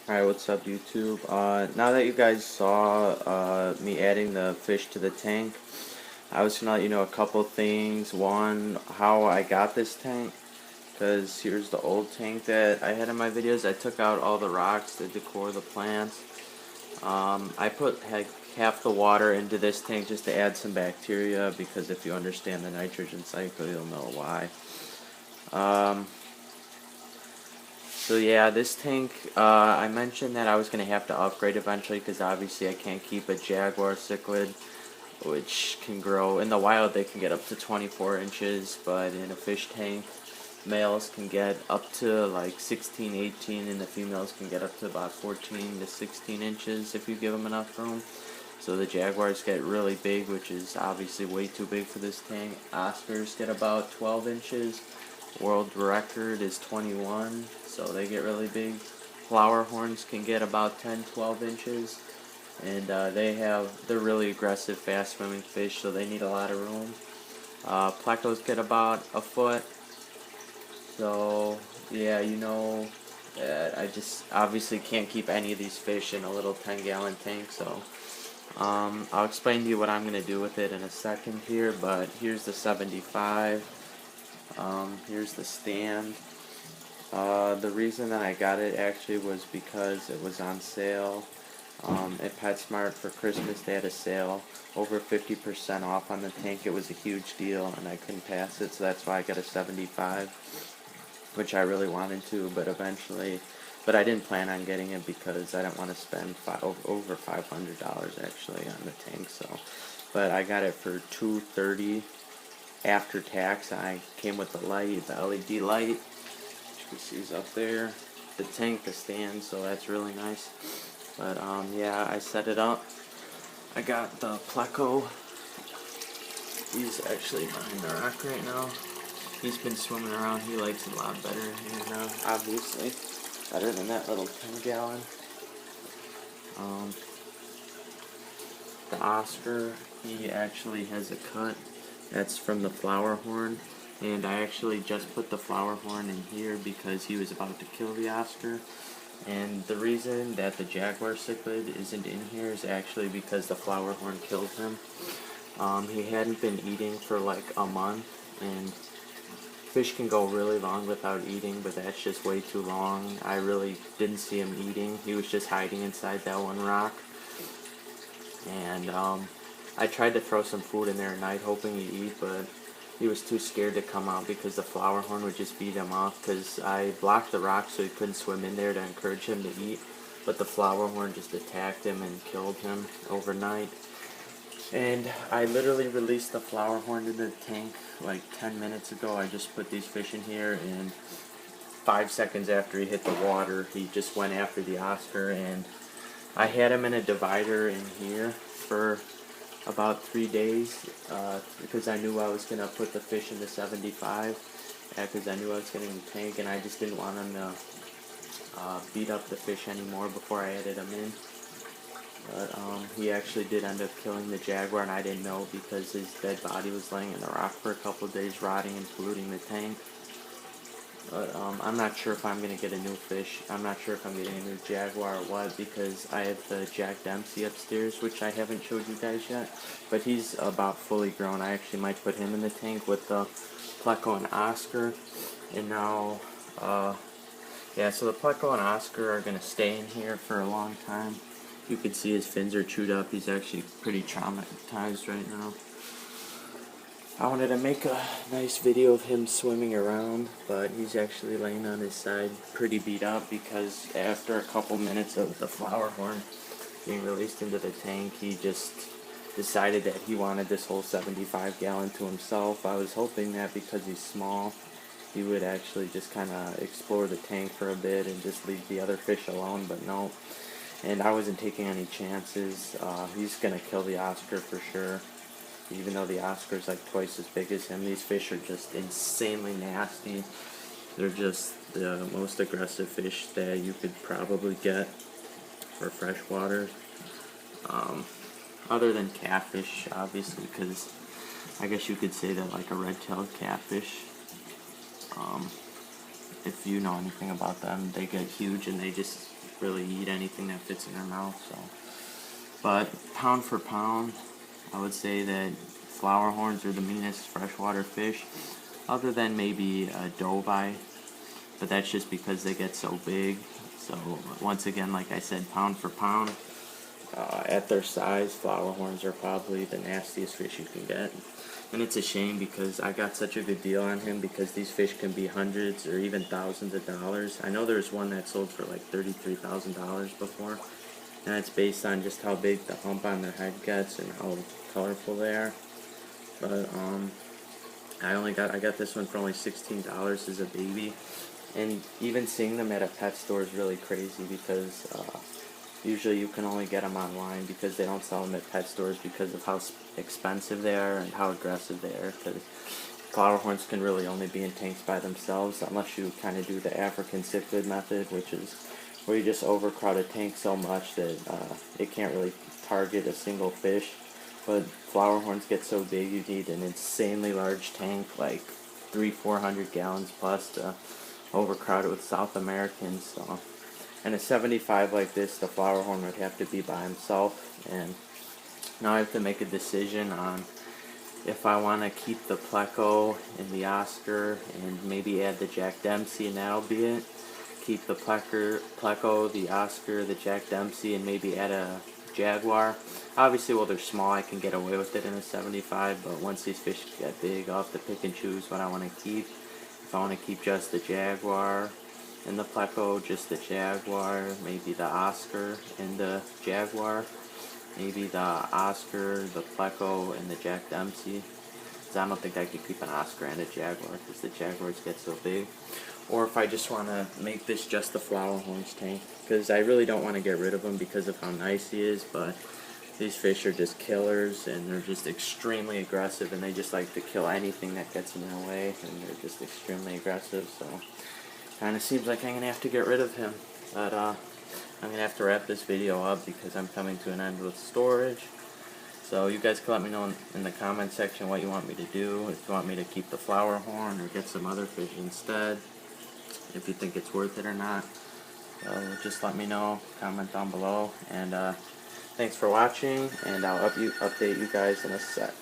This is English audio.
Alright, what's up YouTube? Now that you guys saw me adding the fish to the tank, I was gonna let you know a couple things. One, how I got this tank, because here's the old tank that I had in my videos. I took out all the rocks to decor the plants. I put half the water into this tank just to add some bacteria, because if you understand the nitrogen cycle, you'll know why. So yeah, this tank, I mentioned that I was going to have to upgrade eventually because obviously I can't keep a jaguar cichlid, which can grow. In the wild they can get up to 24 inches, but in a fish tank, males can get up to like 16, 18, and the females can get up to about 14 to 16 inches if you give them enough room. So the jaguars get really big, which is obviously way too big for this tank. Oscars get about 12 inches. World record is 21, so they get really big. Flowerhorns can get about 10-12 inches, and they're really aggressive, fast swimming fish, so they need a lot of room. Plecos get about a foot. So yeah, you know that I just obviously can't keep any of these fish in a little 10-gallon tank, so I'll explain to you what I'm going to do with it in a second here, but here's the 75. Here's the stand. The reason that I got it actually was because it was on sale at PetSmart for Christmas. They had a sale over 50% off on the tank. It was a huge deal and I couldn't pass it, so that's why I got a 75, which I really wanted to, but I didn't plan on getting it because I didn't want to spend over $500 actually on the tank. So, but I got it for $230 after tax. I came with the light, the LED light, which you can see is up there, the tank, the stand, so that's really nice. But yeah, I set it up. I got the pleco. He's actually behind the rock right now. He's been swimming around. He likes it a lot better here now, obviously. Better than that little 10-gallon. The Oscar, he actually has a cut. That's from the Flowerhorn. And I actually just put the Flowerhorn in here because he was about to kill the Oscar. And the reason that the jaguar cichlid isn't in here is actually because the Flowerhorn killed him. He hadn't been eating for like a month, and fish can go really long without eating, but that's just way too long. I really didn't see him eating. He was just hiding inside that one rock. And I tried to throw some food in there at night hoping he'd eat, but he was too scared to come out because the Flowerhorn would just beat him off, because I blocked the rock so he couldn't swim in there to encourage him to eat, but the Flowerhorn just attacked him and killed him overnight. And I literally released the Flowerhorn in the tank like 10 minutes ago. I just put these fish in here, and 5 seconds after he hit the water, he just went after the Oscar. And I had him in a divider in here for about 3 days because I knew I was going to put the fish in the 75, because I knew I was getting the tank, and I just didn't want him to beat up the fish anymore before I added him in. But he actually did end up killing the jaguar, and I didn't know because his dead body was laying in the rock for a couple of days, rotting and polluting the tank. But I'm not sure if I'm going to get a new fish. I'm not sure if I'm getting a new jaguar or what, because I have the Jack Dempsey upstairs, which I haven't showed you guys yet. But he's about fully grown. I actually might put him in the tank with the Pleco and Oscar. And now, yeah, so the Pleco and Oscar are going to stay in here for a long time. You can see his fins are chewed up. He's actually pretty traumatized right now. I wanted to make a nice video of him swimming around, but he's actually laying on his side pretty beat up because after a couple minutes of the Flowerhorn being released into the tank, he just decided that he wanted this whole 75-gallon to himself. I was hoping that because he's small, he would actually just kind of explore the tank for a bit and just leave the other fish alone, but no. And I wasn't taking any chances. He's going to kill the Oscar for sure. Even though the Oscar's like twice as big as him, these fish are just insanely nasty. They're just the most aggressive fish that you could probably get for freshwater. Other than catfish, obviously, because I guess you could say that like a red-tailed catfish. If you know anything about them, they get huge and they just really eat anything that fits in their mouth. So, but pound for pound, I would say that flowerhorns are the meanest freshwater fish, other than maybe doveye, but that's just because they get so big. So once again, like I said, pound for pound, at their size, flowerhorns are probably the nastiest fish you can get. And it's a shame because I got such a good deal on him, because these fish can be hundreds or even thousands of dollars. I know there's one that sold for like $33,000 before, and it's based on just how big the hump on their head gets and how colorful they are. But I got this one for only $16 as a baby, and even seeing them at a pet store is really crazy, because usually you can only get them online, because they don't sell them at pet stores because of how expensive they are and how aggressive they are. Because flowerhorns can really only be in tanks by themselves, unless you kind of do the African cichlid method, which is where you just overcrowd a tank so much that it can't really target a single fish. But flowerhorns get so big, you need an insanely large tank, like 300-400 gallons plus, to overcrowd it with South Americans. So, and a 75 like this, the flowerhorn would have to be by himself. And now I have to make a decision on if I want to keep the pleco and the Oscar and maybe add the Jack Dempsey, and that'll be it. Keep the pleco, the Oscar, the Jack Dempsey, and maybe add a jaguar. Obviously, while they're small, I can get away with it in a 75, but once these fish get big, I'll have to pick and choose what I want to keep. If I want to keep just the jaguar and the pleco, just the jaguar, maybe the Oscar and the jaguar, maybe the Oscar, the pleco, and the Jack Dempsey. Because I don't think I could keep an Oscar and a jaguar, because the jaguars get so big. Or if I just want to make this just the flowerhorns tank, because I really don't want to get rid of him because of how nice he is, but these fish are just killers, and they're just extremely aggressive, and they just like to kill anything that gets in their way, and they're just extremely aggressive. So kind of seems like I'm going to have to get rid of him. But I'm going to have to wrap this video up because I'm coming to an end with storage. So you guys can let me know in the comment section what you want me to do, if you want me to keep the flowerhorn or get some other fish instead, if you think it's worth it or not. Just let me know, comment down below, and thanks for watching, and I'll update you guys in a sec.